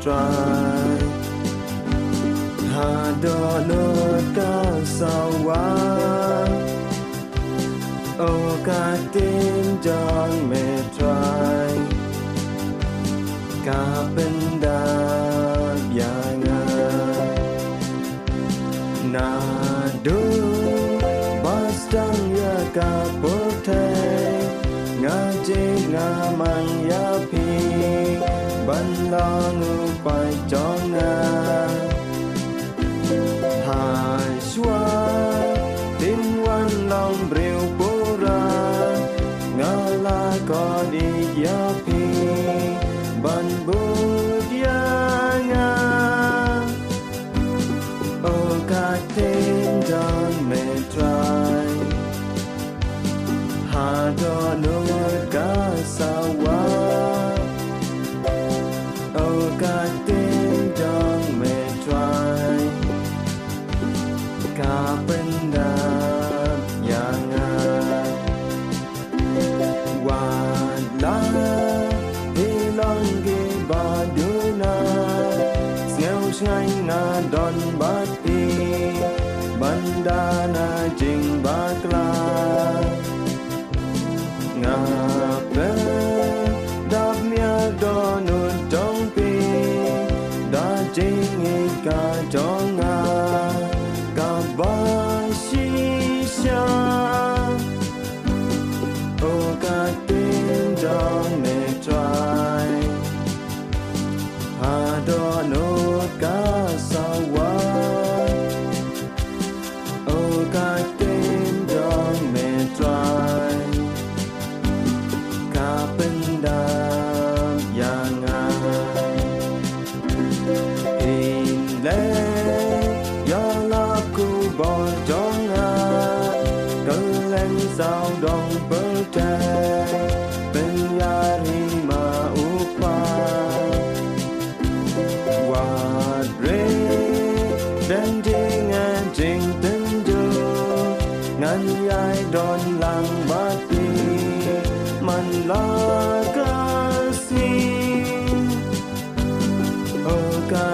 trai hà đo nốt ca sao quá ô ca tin John mẹ trai ca bên đà yang na do bastang ya ka pote nga je nga man ya pi ban long pai chong nga hai xua tin wan long breu pura nga la ko di ya pi ban bu dia nga o ka tin John me try ha do no ka sa wa o ka tin John me try ka pen da yang wa la hi long ge ba du na sneo ngai na don ba ti bandana jing bakla nga pe dap mia do nun tong pi da jing e ka jong nga ka ba shi sha o ka tin dong me try ha do no ka sa wa o ka tin dong me try ka pen da yang in le ya la ku bo jong cơ lên sao dong bơ tre bên ya ri ma u pa wa re den ding an jing ten du ngan yai don lang ba ti man la ka si o ka